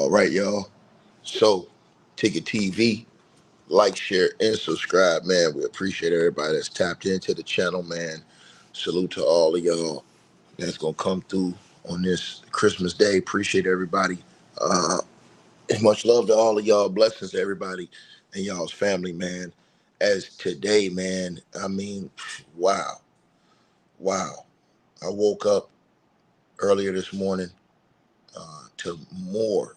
All right, y'all. So, Ticket TV, like, share, and subscribe, man. We appreciate everybody that's tapped into the channel, man. Salute to all of y'all that's gonna come through on this Christmas Day. Appreciate everybody. Uh, and much love to all of y'all. Blessings to everybody and y'all's family, man. As today, man, I mean, wow, wow. I woke up earlier this morning to more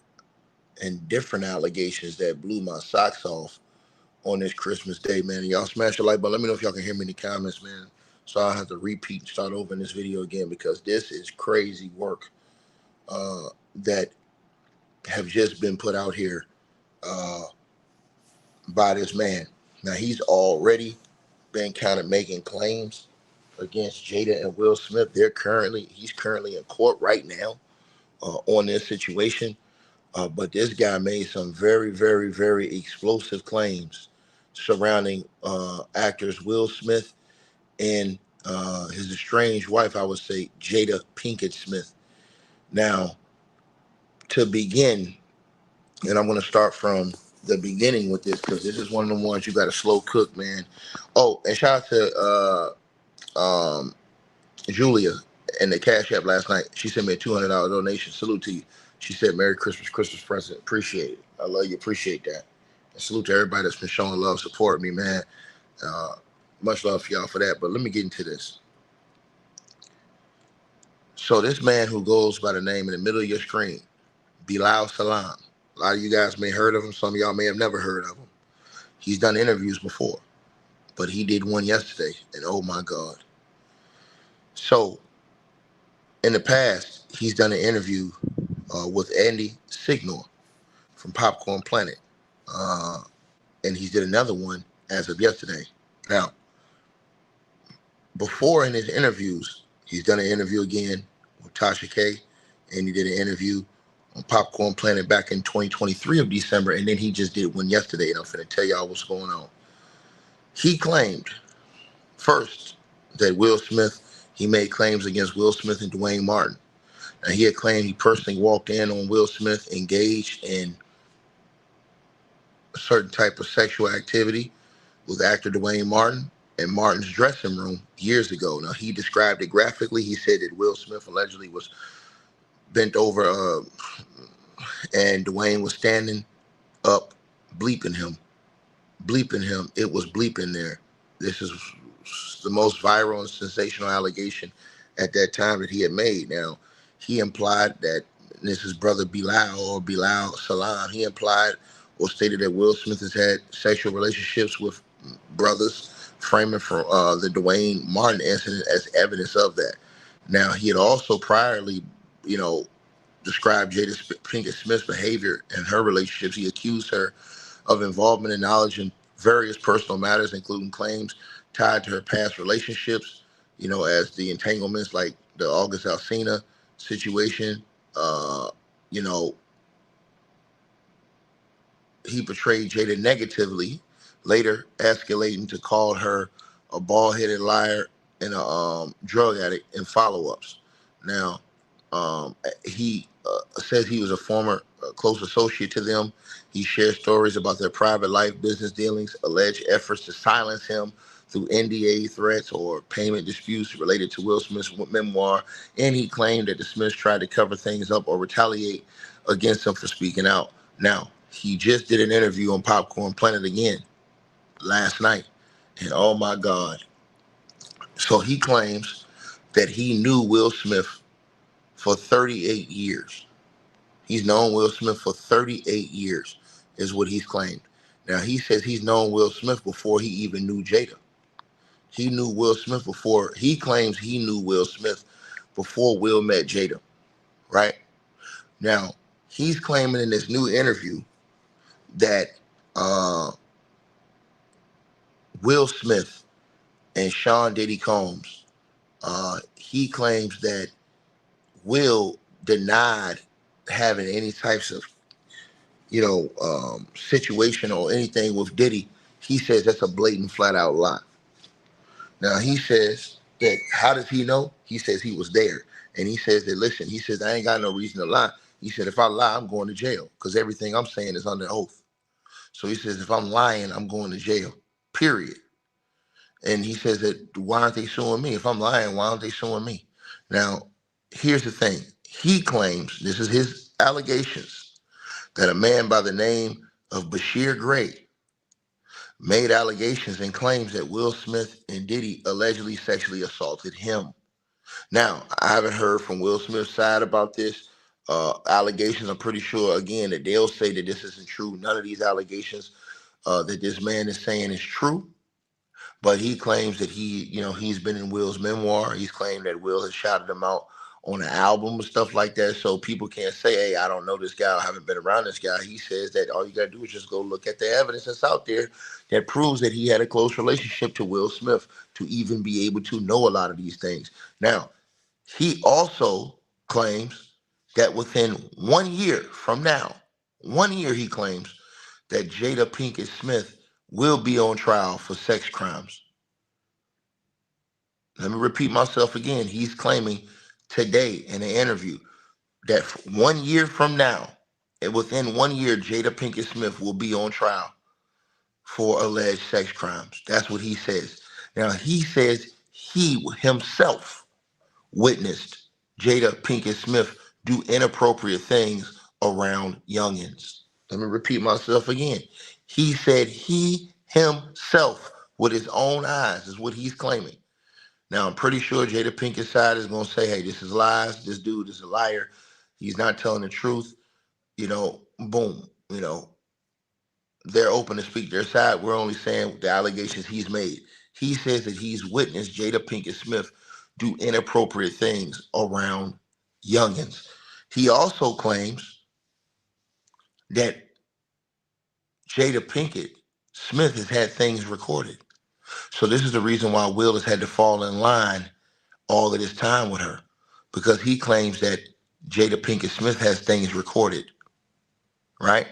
and different allegations that blew my socks off on this Christmas Day, man. And y'all smash the like button. Let me know if y'all can hear me in the comments, man. So I'll have to repeat and start over in this video again because this is crazy work that have just been put out here uh, by this man. Now, he's already been kind of making claims against Jada and Will Smith. He's currently in court right now on this situation. But this guy made some very, very, very explosive claims surrounding actors Will Smith and his estranged wife, I would say, Jada Pinkett Smith. Now, to begin, and I'm going to start from the beginning with this because this is one of the ones you got to slow cook, man. Oh, and shout out to Julia and the Cash App last night. She sent me a $200 donation. Salute to you. She said, "Merry Christmas, Christmas present." Appreciate it. I love you. Appreciate that. And salute to everybody that's been showing love, supporting me, man. Uh, much love for y'all for that. But let me get into this. So this man who goes by the name in the middle of your screen, Bilal Salam. A lot of you guys may have heard of him. Some of y'all may have never heard of him. He's done interviews before, but he did one yesterday, and oh my God. So in the past, he's done an interview with Andy Signor from Popcorn Planet. Uh, and he did another one as of yesterday. Now, before in his interviews, he's done an interview again with Tasha K, and he did an interview on Popcorn Planet back in 2023 of December, and then he just did one yesterday, and I'm finna tell y'all what's going on. He claimed, first, that he made claims against Will Smith and Dwayne Martin. Now, he had claimed he personally walked in on Will Smith engaged in a certain type of sexual activity with actor Dwayne Martin in Martin's dressing room years ago. Now, he described it graphically. He said that Will Smith allegedly was bent over and Dwayne was standing up, bleeping him. Bleeping him. It was bleeping there. This is the most viral and sensational allegation at that time that he had made. Now, he implied that, this is brother Bilal or Bilal Salam, he implied or stated that Will Smith has had sexual relationships with brothers, framing for the Dwayne Martin incident as evidence of that. Now, he had also priorly, described Jada Pinkett Smith's behavior in her relationships. He accused her of involvement and knowledge in various personal matters, including claims tied to her past relationships, as the entanglements like the August Alsina situation. Uh, you know, he portrayed Jada negatively, later escalating to call her a bald-headed liar and a drug addict in follow-ups. Now, he says he was a former close associate to them. He shared stories about their private life, business dealings, alleged efforts to silence him through NDA threats or payment disputes related to Will Smith's memoir. And he claimed that the Smiths tried to cover things up or retaliate against him for speaking out. Now, he just did an interview on Popcorn Planet again last night. And oh my God. So he claims that he knew Will Smith for 38 years. He's known Will Smith for 38 years, is what he's claimed. Now, he says he's known Will Smith before he even knew Jada. He knew Will Smith before, he claims he knew Will Smith before Will met Jada, right? Now, he's claiming in this new interview that Will Smith and Sean Diddy Combs, he claims that Will denied having any types of, situation or anything with Diddy. He says that's a blatant, flat out lie. Now, he says that, how does he know? He says he was there. And he says that, listen, he says, I ain't got no reason to lie. He said, if I lie, I'm going to jail because everything I'm saying is under oath. So he says, if I'm lying, I'm going to jail, period. And he says that why aren't they suing me? If I'm lying, why aren't they suing me? Now, here's the thing. He claims, this is his allegations, that a man by the name of Bashir Gray made allegations and claims that Will Smith and Diddy allegedly sexually assaulted him. Now, I haven't heard from Will Smith's side about this. Allegations, I'm pretty sure, again, that they'll say that this isn't true. None of these allegations that this man is saying is true. But he claims that he's been in Will's memoir. He's claimed that Will has shouted him out on an album and stuff like that. So people can't say, hey, I don't know this guy. I haven't been around this guy. He says that all you got to do is just go look at the evidence that's out there that proves that he had a close relationship to Will Smith to even be able to know a lot of these things. Now, he also claims that within 1 year from now, 1 year, he claims that Jada Pinkett Smith will be on trial for sex crimes. Let me repeat myself again. He's claiming today in an interview that 1 year from now, and within 1 year, Jada Pinkett Smith will be on trial for alleged sex crimes. That's what he says. Now, he says he himself witnessed Jada Pinkett Smith do inappropriate things around youngins. Let me repeat myself again. He said he himself, with his own eyes, is what he's claiming. Now, I'm pretty sure Jada Pinkett's side is going to say, hey, this is lies. This dude is a liar. He's not telling the truth. Boom. They're open to speak their side. We're only saying the allegations he's made. He says that he's witnessed Jada Pinkett Smith do inappropriate things around youngins. He also claims that Jada Pinkett Smith has had things recorded. So this is the reason why Will has had to fall in line all of this time with her, because he claims that Jada Pinkett Smith has things recorded, right?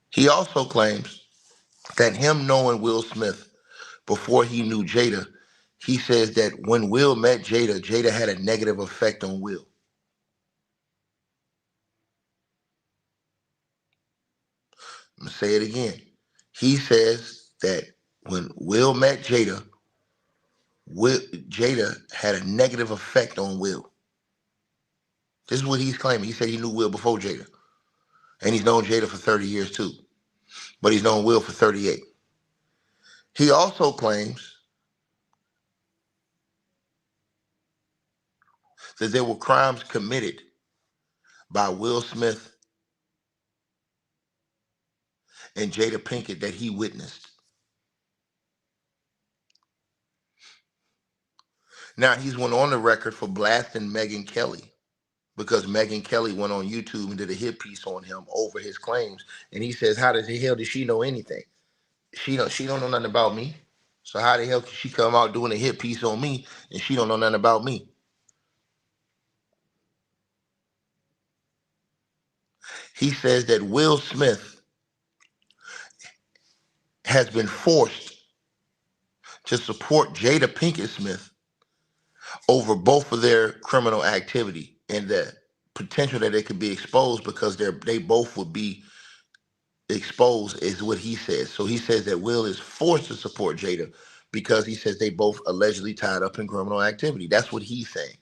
He also claims that him knowing Will Smith before he knew Jada, he says that when Will met Jada, Jada had a negative effect on Will. I'm going to say it again. He says that when Will met Jada, Jada had a negative effect on Will. This is what he's claiming. He said he knew Will before Jada. And he's known Jada for 30 years too. But he's known Will for 38. He also claims that there were crimes committed by Will Smith and Jada Pinkett that he witnessed. Now, he's went on the record for blasting Megyn Kelly because Megyn Kelly went on YouTube and did a hit piece on him over his claims. And he says, how the hell did she know anything? She don't know nothing about me. So how the hell can she come out doing a hit piece on me and she don't know nothing about me? He says that Will Smith has been forced to support Jada Pinkett Smith over both of their criminal activity and the potential that they could be exposed because they both would be exposed is what he says. So he says that Will is forced to support Jada because he says they both allegedly tied up in criminal activity. That's what he's saying.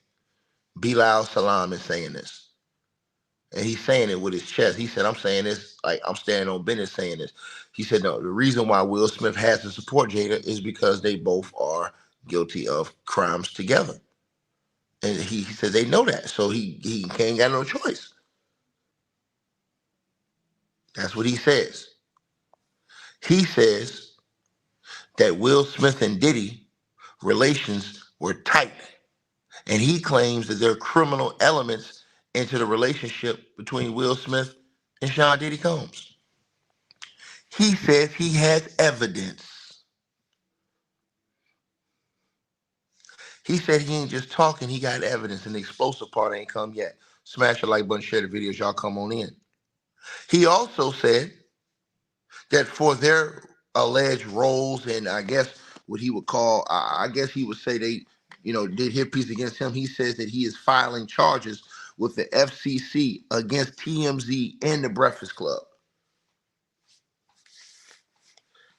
Bilal Salam is saying this. And he's saying it with his chest. He said, I'm saying this, like I'm standing on business saying this. He said, no, the reason why Will Smith has to support Jada is because they both are guilty of crimes together. And he said they know that. So he ain't got no choice. That's what he says. He says that Will Smith and Diddy relations were tight. And he claims that there are criminal elements into the relationship between Will Smith and Sean Diddy Combs. He says he has evidence. He said he ain't just talking, he got evidence, and the explosive part ain't come yet. Smash the like button, share the videos, y'all come on in. He also said that for their alleged roles in, I guess, what he would call, I guess he would say they, did hit piece against him. He says that he is filing charges with the FCC against TMZ and the Breakfast Club.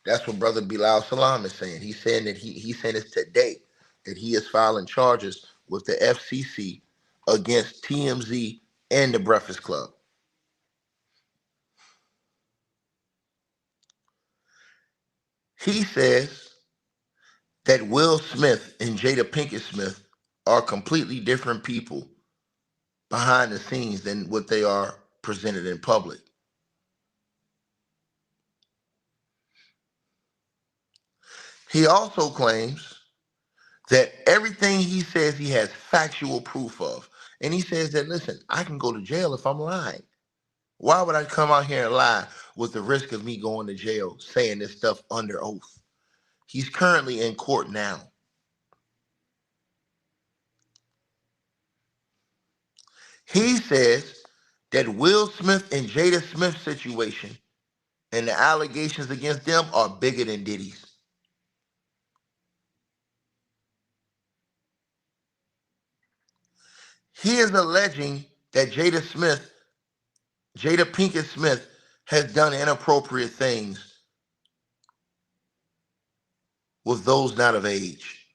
That's what Brother Bilal Salam is saying. He's saying that he's saying this today, that he is filing charges with the FCC against TMZ and the Breakfast Club. He says that Will Smith and Jada Pinkett Smith are completely different people behind the scenes than what they are presented in public. He also claims that everything he says he has factual proof of. And he says that, listen, I can go to jail if I'm lying. Why would I come out here and lie with the risk of me going to jail saying this stuff under oath? He's currently in court now. He says that Will Smith and Jada Smith's situation and the allegations against them are bigger than Diddy's. He is alleging that Jada Pinkett Smith, has done inappropriate things with those not of age.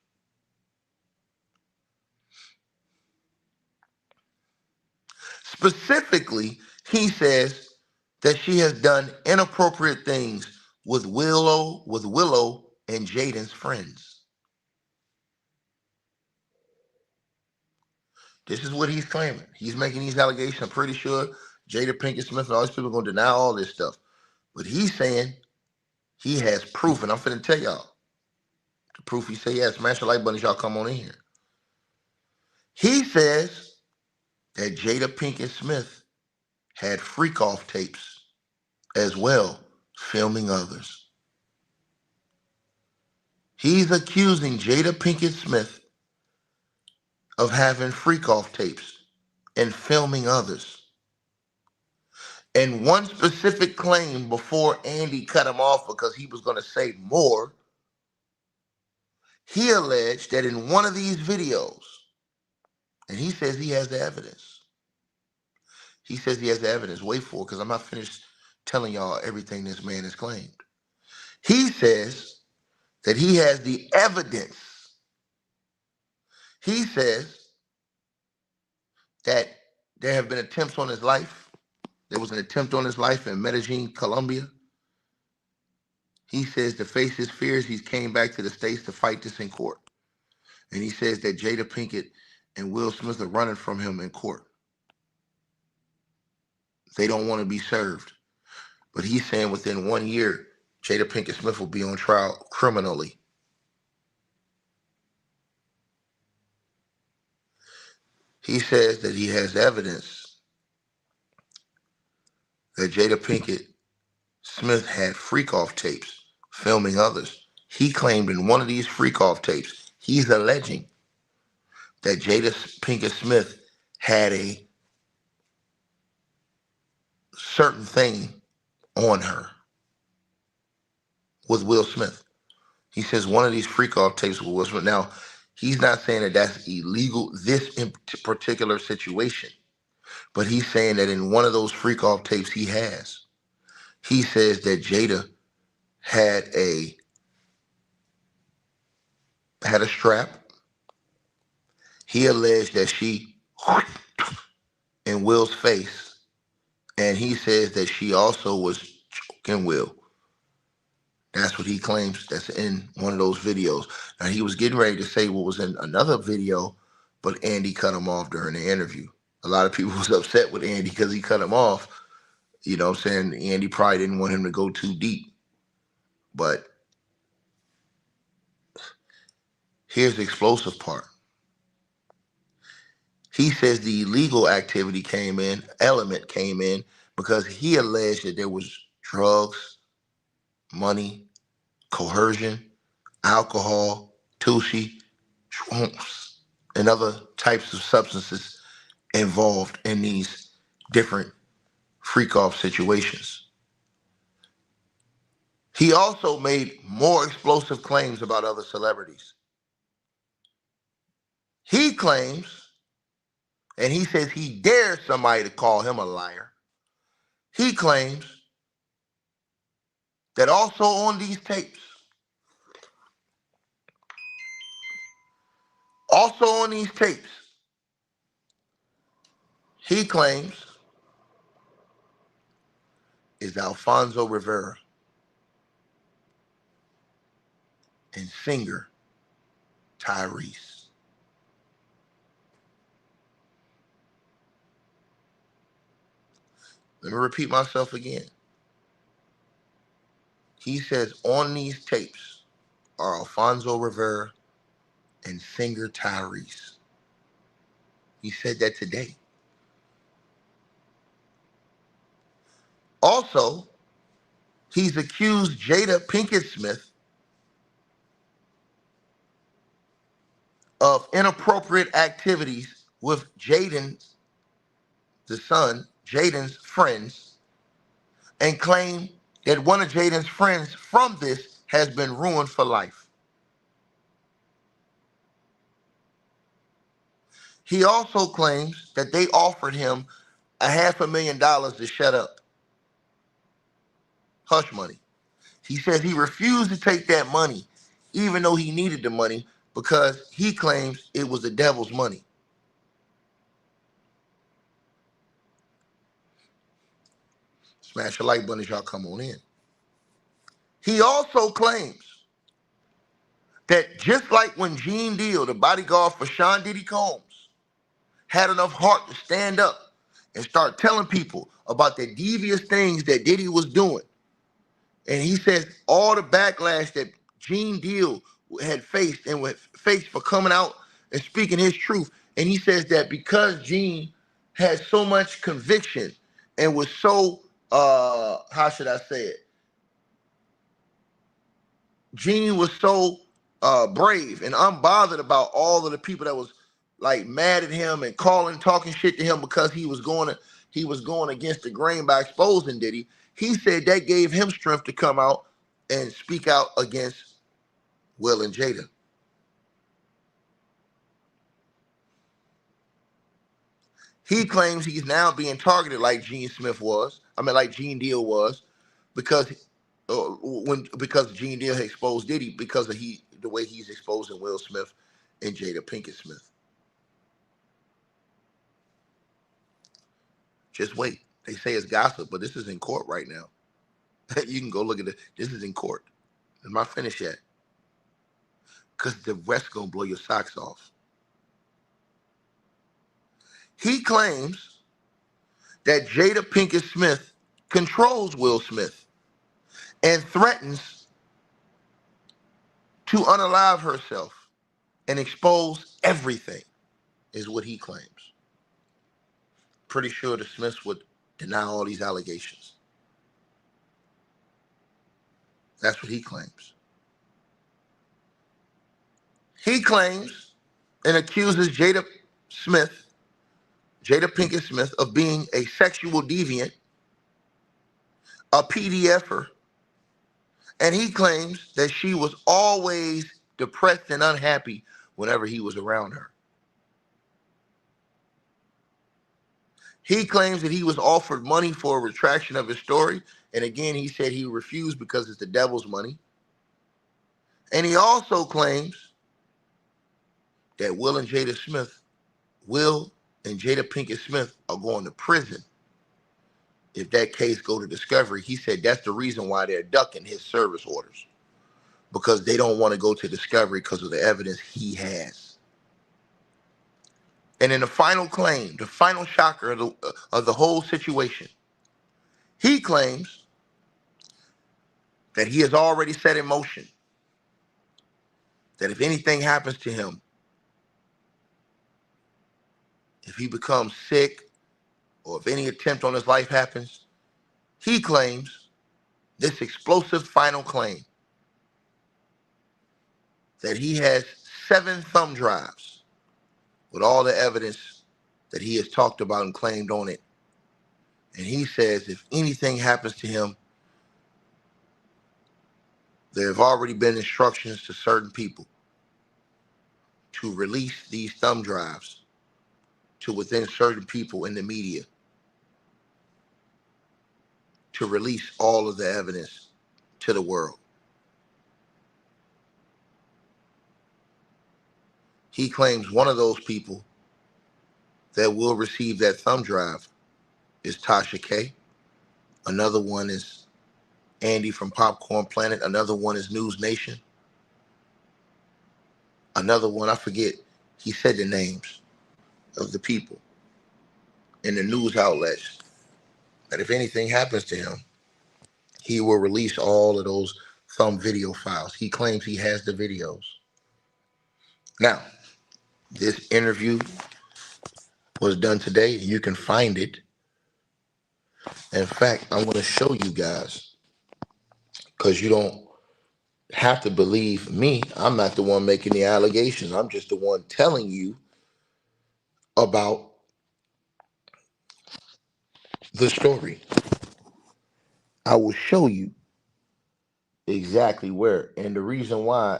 Specifically, he says that she has done inappropriate things with Willow and Jaden's friends. This is what he's claiming. He's making these allegations. I'm pretty sure Jada Pinkett Smith and all these people are going to deny all this stuff. But he's saying he has proof, and I'm finna tell y'all the proof. He say, yeah, smash the like button, y'all come on in here. He says that Jada Pinkett Smith had freak-off tapes as well, filming others. He's accusing Jada Pinkett Smith of having freak-off tapes and filming others. And one specific claim before Andy cut him off because he was going to say more, he alleged that in one of these videos, and he says he has the evidence. He says he has the evidence. Wait for it, because I'm not finished telling y'all everything this man has claimed. He says that he has the evidence. He says that there have been attempts on his life. There was an attempt on his life in Medellin, Colombia. He says to face his fears, he's came back to the States to fight this in court. And he says that Jada Pinkett and Will Smith are running from him in court. They don't want to be served. But he's saying within 1 year, Jada Pinkett Smith will be on trial criminally. He says that he has evidence that Jada Pinkett Smith had freak-off tapes filming others. He claimed in one of these freak-off tapes, he's alleging that Jada Pinkett Smith had a certain thing on her with Will Smith. He says one of these freak-off tapes with Will Smith. Now, he's not saying that that's illegal, this in particular situation, but he's saying that in one of those freak-off tapes he says that Jada had a strap. He alleged that she in Will's face, and he says that she also was choking Will. That's what he claims that's in one of those videos. Now, he was getting ready to say what was in another video, but Andy cut him off during the interview. A lot of people was upset with Andy because he cut him off. You know what I'm saying? Andy probably didn't want him to go too deep. But here's the explosive part. He says the illegal activity element came in because he alleged that there was drugs, money, coercion, alcohol, tushy, shrooms, and other types of substances involved in these different freak-off situations. He also made more explosive claims about other celebrities. He claims, and he says he dares somebody to call him a liar. He claims that also on these tapes, he claims is Alfonso Rivera and singer Tyrese. Let me repeat myself again. He says on these tapes are Alfonso Rivera and singer Tyrese. He said that today. Also, he's accused Jada Pinkett Smith of inappropriate activities with Jaden's, the son, Jaden's friends, and claimed that one of Jaden's friends from this has been ruined for life. He also claims that they offered him $500,000 to shut up. Hush money. He says he refused to take that money, even though he needed the money, because he claims it was the devil's money. Smash the like button as y'all come on in. He also claims that just like when Gene Deal, the bodyguard for Sean Diddy Combs, had enough heart to stand up and start telling people about the devious things that Diddy was doing, and he says all the backlash that Gene Deal had faced and was faced for coming out and speaking his truth, and he says that because Gene had so much conviction and was so how should I say it? Gene was so brave and unbothered about all of the people that was like mad at him and talking shit to him because he was going against the grain by exposing Diddy. He said that gave him strength to come out and speak out against Will and Jada. He claims he's now being targeted like like Gene Deal was, because because Gene Deal had exposed Diddy because of the way he's exposing Will Smith and Jada Pinkett Smith. Just wait. They say it's gossip, but this is in court right now. You can go look at it. This is in court. I'm not finished yet. Because the rest gonna blow your socks off. He claims that Jada Pinkett Smith controls Will Smith and threatens to unalive herself and expose everything, is what he claims. Pretty sure the Smiths would deny all these allegations. That's what he claims. He claims and accuses Jada Pinkett Smith, of being a sexual deviant, a PDFer, and he claims that she was always depressed and unhappy whenever he was around her. He claims that he was offered money for a retraction of his story, and again, he said he refused because it's the devil's money. And he also claims that Will and Jada Pinkett Smith are going to prison if that case go to discovery. He said that's the reason why they're ducking his service orders, because they don't want to go to discovery because of the evidence he has. And in the final claim, the final shocker of the whole situation, he claims that he has already set in motion that if anything happens to him, if he becomes sick, or if any attempt on his life happens, he claims, this explosive final claim, that he has 7 thumb drives with all the evidence that he has talked about and claimed on it. And he says if anything happens to him, There have already been instructions to certain people to release these thumb drives to within certain people in the media, to release all of the evidence to the world. He claims one of those people that will receive that thumb drive is Tasha K. Another one is Andy from Popcorn Planet. Another one is News Nation. Another one, I forget, he said the names of the people in the news outlets that if anything happens to him, he will release all of those thumb video files. He claims he has the videos. Now, this interview was done today. You can find it. In fact, I'm going to show you guys because you don't have to believe me. I'm not the one making the allegations. I'm just the one telling you about the story. I will show you exactly where and the reason why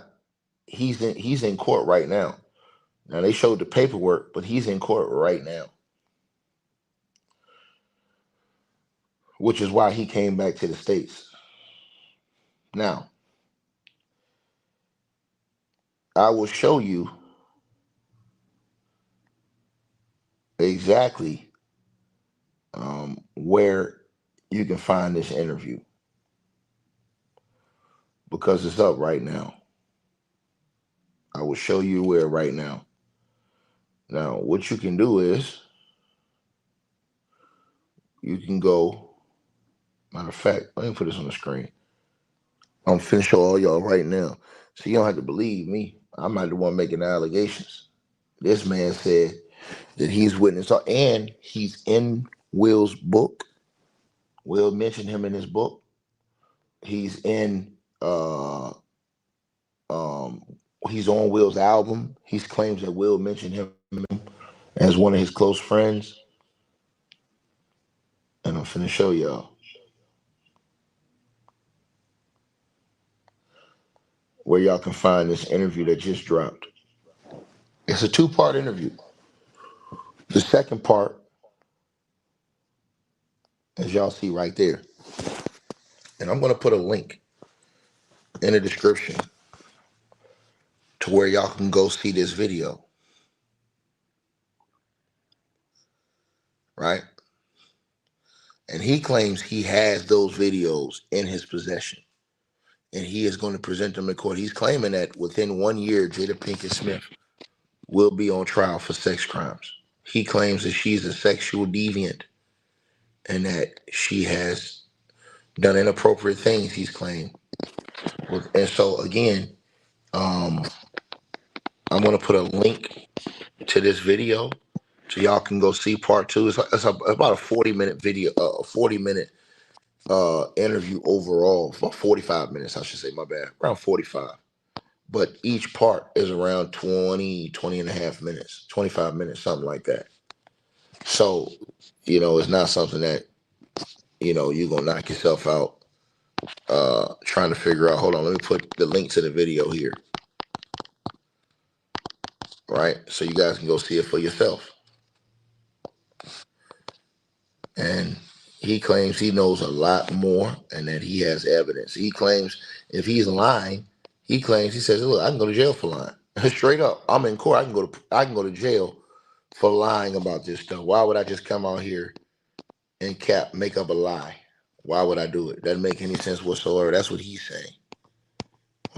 he's in court right now. Now they showed the paperwork, but he's in court right now, which is why he came back to the States. Now, I will show you exactly where you can find this interview because it's up right now. I will show you where right now. Now, what you can do is you can go. Matter of fact, let me put this on the screen. I'm finna show all y'all right now, so you don't have to believe me. I'm not the one making the allegations. This man said that he's witnessed, and he's in Will's book. Will mentioned him in his book. He's in um he's on Will's album. He claims that Will mentioned him as one of his close friends. And I'm finna show y'all where y'all can find this interview that just dropped. It's a two-part interview. The second part, as y'all see right there, and I'm gonna put a link in the description to where y'all can go see this video, right? And he claims he has those videos in his possession, and he is going to present them in court. He's claiming that within 1 year, Jada Pinkett Smith will be on trial for sex crimes. He claims that she's a sexual deviant and that she has done inappropriate things, he's claimed. And so, again, um, I'm going to put a link to this video so y'all can go see part two. About a 40-minute video, a 40-minute interview overall. About 45 minutes, I should say, my bad. Around 45. But each part is around 20 and a half minutes, 25 minutes, something like that. So, it's not something that, you're going to knock yourself out trying to figure out. Hold on, let me put the link to the video here, right? So you guys can go see it for yourself. And he claims he knows a lot more and that he has evidence. He claims if he's lying, he says, look, I can go to jail for lying. Straight up, I'm in court. I can go to jail for lying about this stuff. Why would I just come out here and make up a lie? Why would I do it? Doesn't make any sense whatsoever. That's what he's saying.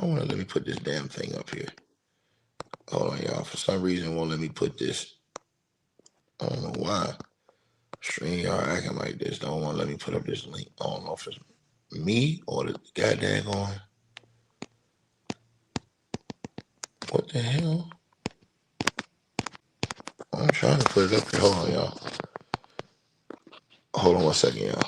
Let me put this damn thing up here. Hold on, y'all. For some reason, it won't let me put this. I don't know why. StreamYard acting like this. Don't want to let me put up this link. I don't know if it's me or the goddamn going. What the hell? I'm trying to put it up here. Hold on, y'all. Hold on 1 second, y'all.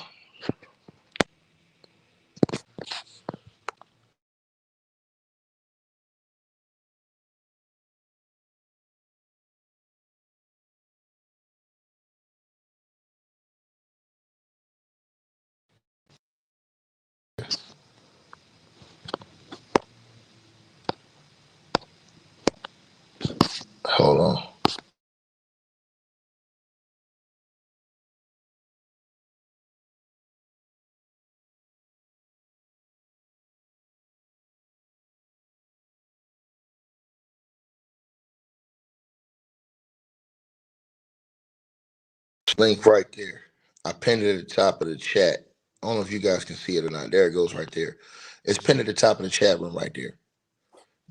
Link right there. I pinned it at the top of the chat. I don't know if you guys can see it or not. There it goes right there. It's pinned at the top of the chat room right there.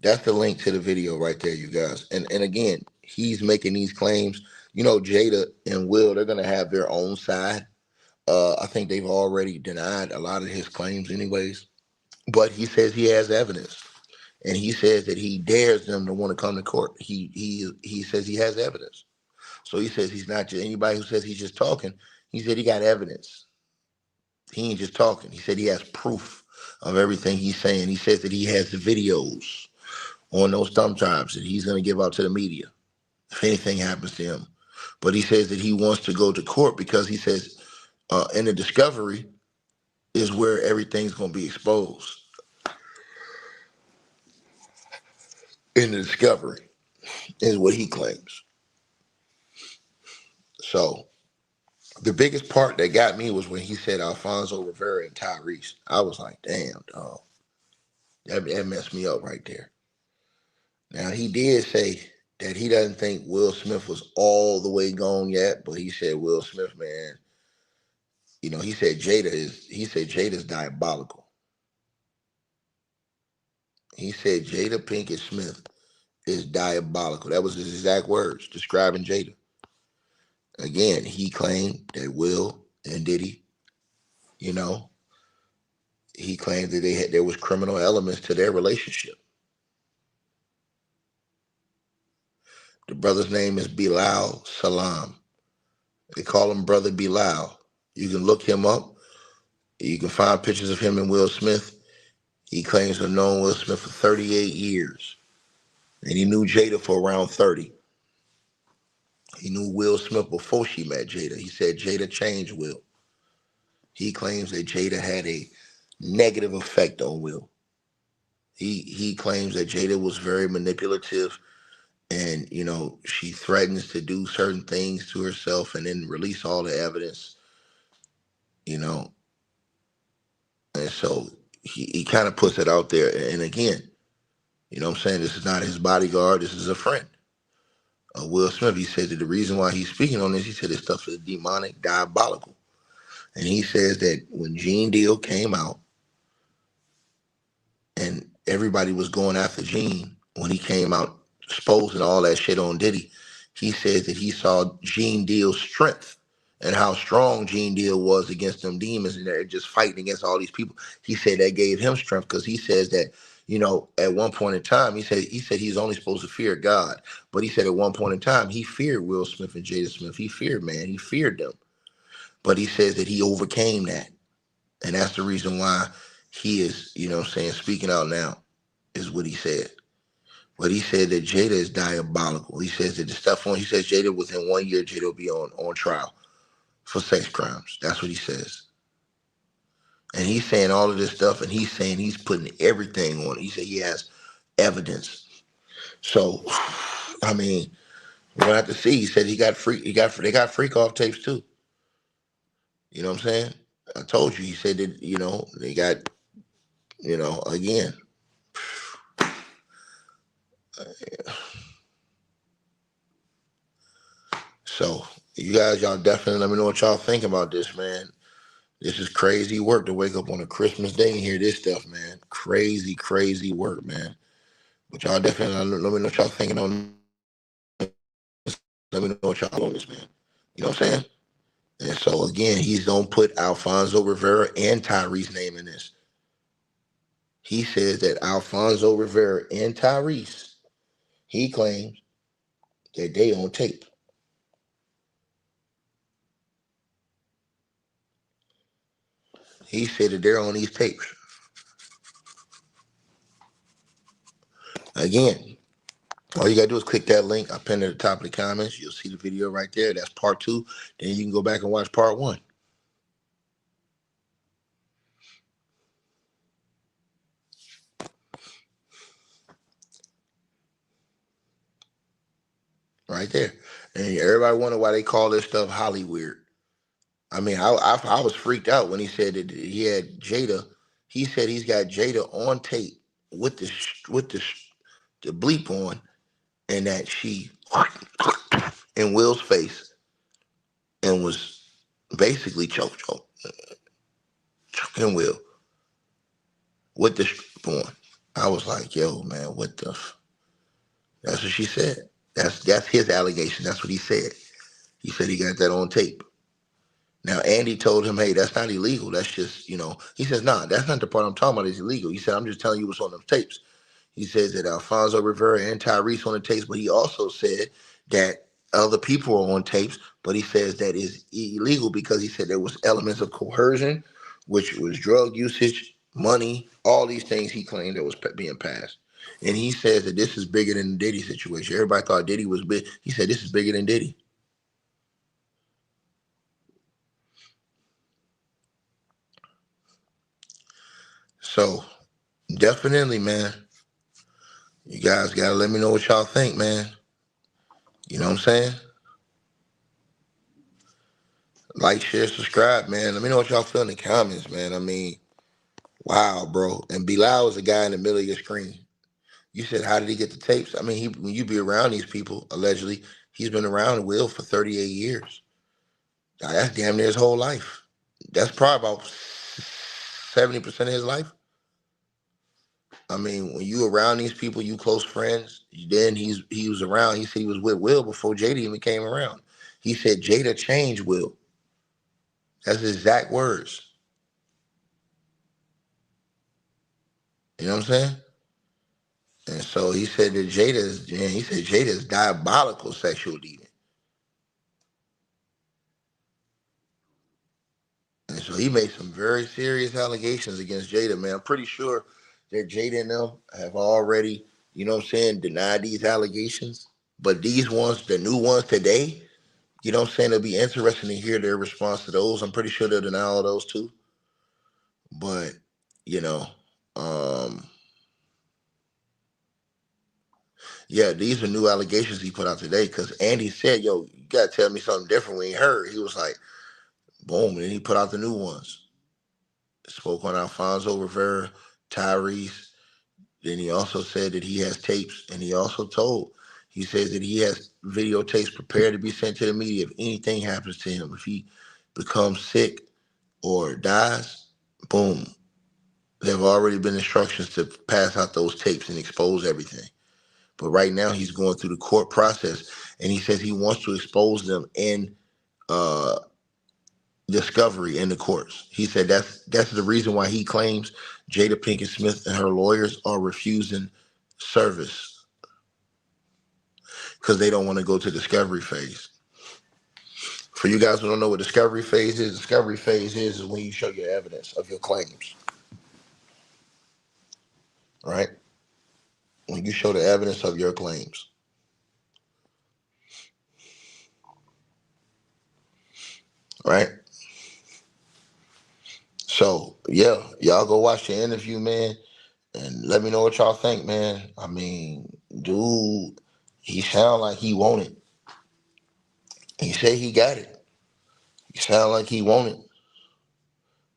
That's the link to the video right there, you guys. And again, he's making these claims. You know, Jada and Will, they're gonna have their own side. I think they've already denied a lot of his claims, anyways. But he says he has evidence, and he says that he dares them to want to come to court. He says he has evidence. So he says he's not just anybody who says he's just talking. He said he got evidence. He ain't just talking. He said he has proof of everything he's saying. He says that he has the videos on those thumb drives that he's going to give out to the media if anything happens to him. But he says that he wants to go to court because he says in the discovery is where everything's going to be exposed. In the discovery is what he claims. So the biggest part that got me was when he said Alfonso Rivera and Tyrese. I was like, damn, dog. That messed me up right there. Now, he did say that he doesn't think Will Smith was all the way gone yet, but he said Will Smith, man, he said Jada's diabolical. He said Jada Pinkett Smith is diabolical. That was his exact words describing Jada. Again, he claimed that Will and Diddy, you know, he claimed that there was criminal elements to their relationship. The brother's name is Bilal Salam. They call him Brother Bilal. You can look him up. You can find pictures of him and Will Smith. He claims to have known Will Smith for 38 years. And he knew Jada for around 30. He knew Will Smith before she met Jada. He said Jada changed Will. He claims that Jada had a negative effect on Will. He claims that Jada was very manipulative and, she threatens to do certain things to herself and then release all the evidence, you know. And so he kind of puts it out there. And again, what I'm saying? This is not his bodyguard. This is a friend. Will Smith, he said that the reason why he's speaking on this, he said this stuff is demonic, diabolical. And he says that when Gene Deal came out and everybody was going after Gene, when he came out exposing all that shit on Diddy, he says that he saw Gene Deal's strength and how strong Gene Deal was against them demons and they're just fighting against all these people. He said that gave him strength because he says that, at one point in time, he said he's only supposed to fear God. But he said at one point in time, he feared Will Smith and Jada Smith. He feared, man. He feared them. But he says that he overcame that. And that's the reason why he is, speaking out now is what he said. But he said that Jada is diabolical. He says that he says Jada within 1 year, Jada will be on trial for sex crimes. That's what he says. And he's saying all of this stuff and he's saying he's putting everything on it. He said he has evidence. So, I mean, we're gonna have to see. He said they got freak off tapes too. You know what I'm saying? I told you, he said that, they got, again. So y'all definitely let me know what y'all think about this, man. This is crazy work to wake up on a Christmas day and hear this stuff, man. Crazy, crazy work, man. But y'all definitely let me know what y'all thinking on. Let me know what y'all on this, man. You know what I'm saying? And so again, he's gonna put Alfonso Rivera and Tyrese's name in this. He says that Alfonso Rivera and Tyrese, he claims that they on tape. He said that they're on these tapes. Again, all you gotta do is click that link. I pinned it at the top of the comments. You'll see the video right there. That's part 2. Then you can go back and watch part 1. Right there. And everybody wonder why they call this stuff Hollywood. I mean, I was freaked out when he said that he had Jada. He said he's got Jada on tape with the bleep on, and that she in Will's face, and was basically choking Will with the strap on. I was like, yo, man, what the? That's what she said. That's his allegation. That's what he said. He said he got that on tape. Now, Andy told him, hey, that's not illegal. That's just, he says, nah, that's not the part I'm talking about. It's illegal. He said, I'm just telling you what's on them tapes. He says that Alfonso Rivera and Tyrese on the tapes, but he also said that other people are on tapes, but he says that is illegal because he said there was elements of coercion, which was drug usage, money, all these things he claimed that was being passed. And he says that this is bigger than the Diddy situation. Everybody thought Diddy was big. He said this is bigger than Diddy. So definitely, man, you guys gotta let me know what y'all think, man. You know what I'm saying? Like, share, subscribe, man. Let me know what y'all feel in the comments, man. I mean, wow, bro. And Bilal is the guy in the middle of your screen. You said, how did he get the tapes? I mean, when you be around these people, allegedly, he's been around Will for 38 years. Now, that's damn near his whole life. That's probably about 70% of his life. I mean, when you around these people, you close friends, then he was around. He said he was with Will before Jada even came around. He said Jada changed Will. That's his exact words. You know what I'm saying? And so he said that he said Jada is diabolical sexual demon. And so he made some very serious allegations against Jada, man. I'm pretty sure that Jada and them have already, you know what I'm saying, denied these allegations. But these ones, the new ones today, you know what I'm saying, it'll be interesting to hear their response to those. I'm pretty sure they'll deny all of those too. But, you know, um, yeah, these are new allegations he put out today because Andy said, yo, you got to tell me something different we ain't heard. He was like, boom, and then he put out the new ones. Spoke on Alfonso Rivera, Tyrese. Then he also said that he has tapes, and he says that he has videotapes prepared to be sent to the media if anything happens to him. If he becomes sick or dies, boom. There have already been instructions to pass out those tapes and expose everything. But right now he's going through the court process, and he says he wants to expose them in uh, discovery in the courts. He said that's the reason why he claims Jada Pinkett Smith and her lawyers are refusing service because they don't want to go to discovery phase. For you guys who don't know what discovery phase is when you show your evidence of your claims, right? When you show the evidence of your claims, right? So yeah, y'all go watch the interview, man, and let me know what y'all think, man. I mean, dude, he sound like he want it. He say he got it. He sound like he want it.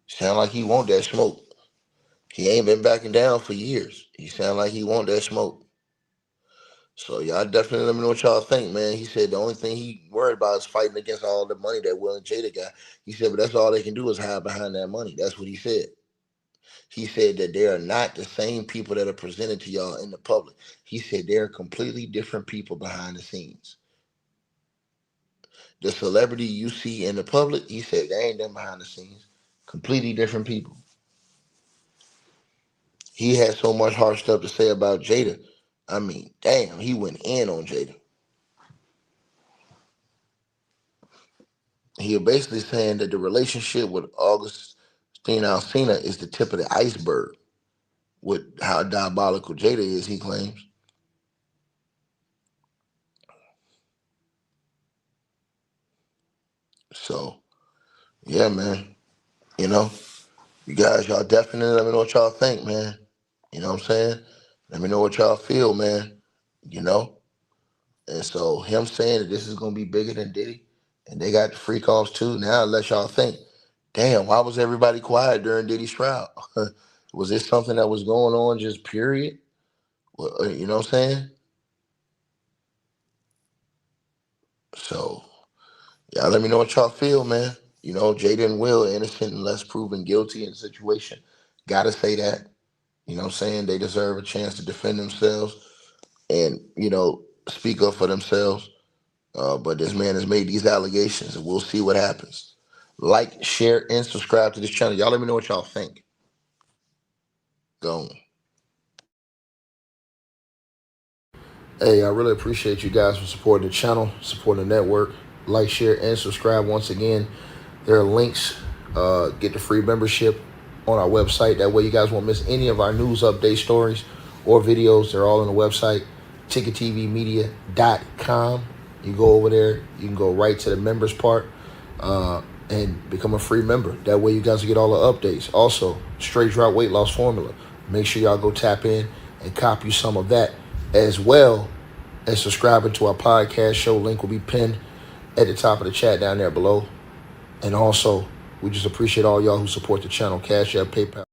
Sound like he want that smoke. He ain't been backing down for years. He sound like he want that smoke. So y'all definitely let me know what y'all think, man. He said the only thing he worried about is fighting against all the money that Will and Jada got. He said, but that's all they can do is hide behind that money. That's what he said. He said that they are not the same people that are presented to y'all in the public. He said they're completely different people behind the scenes. The celebrity you see in the public, he said they ain't them behind the scenes. Completely different people. He had so much hard stuff to say about Jada. I mean, damn, he went in on Jada. He was basically saying that the relationship with Augustine Alsina is the tip of the iceberg with how diabolical Jada is, he claims. So, yeah, man. You know, you guys, y'all definitely let me know what y'all think, man. You know what I'm saying? Let me know what y'all feel, man. You know? And so him saying that this is gonna be bigger than Diddy, and they got the freak offs too. Now let y'all think, damn, why was everybody quiet during Diddy's trial? Was this something that was going on just period? Well, you know what I'm saying? So Y'all let me know what y'all feel, man. You know, Jada and Will, innocent unless proven guilty in the situation. Gotta say that. You know what I'm saying? They deserve a chance to defend themselves and, speak up for themselves. But this man has made these allegations, and we'll see what happens. Like, share, and subscribe to this channel. Y'all let me know what y'all think. Go. Hey, I really appreciate you guys for supporting the channel, supporting the network. Like, share, and subscribe once again. There are links. Get the free membership on our website. That way you guys won't miss any of our news update stories or videos. They're all on the website, ticketvmedia.com. You go over there. You can go right to the members part and become a free member. That way you guys will get all the updates. Also, straight drop weight loss formula. Make sure y'all go tap in and copy some of that, as well as subscribing to our podcast show. Link will be pinned at the top of the chat down there below. And also, we just appreciate all y'all who support the channel. Cash App, PayPal.